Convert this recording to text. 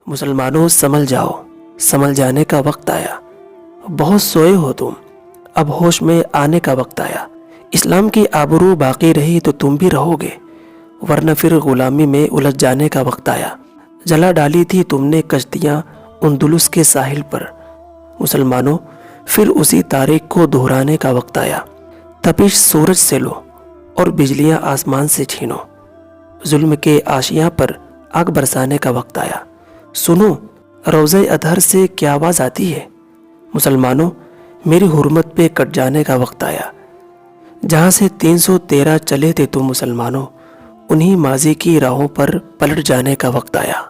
मुसलमानों संभल जाओ, संभल जाने का वक्त आया। बहुत सोए हो तुम, अब होश में आने का वक्त आया। इस्लाम की आबरू बाकी रही तो तुम भी रहोगे, वरना फिर गुलामी में उलझ जाने का वक्त आया। जला डाली थी तुमने कश्तियाँ उंदुलुस के साहिल पर, मुसलमानों फिर उसी तारीख को दोहराने का वक्त आया। तपिश सूरज से लो और बिजलियां आसमान से छीनो, जुल्म के आशियां पर आग बरसाने का वक्त आया। सुनो रोज़े अतहर से क्या आवाज़ आती है, मुसलमानों मेरी हुर्मत पे कट जाने का वक्त आया। जहाँ से 313 चले थे तुम मुसलमानों, उन्हीं माजी की राहों पर पलट जाने का वक्त आया।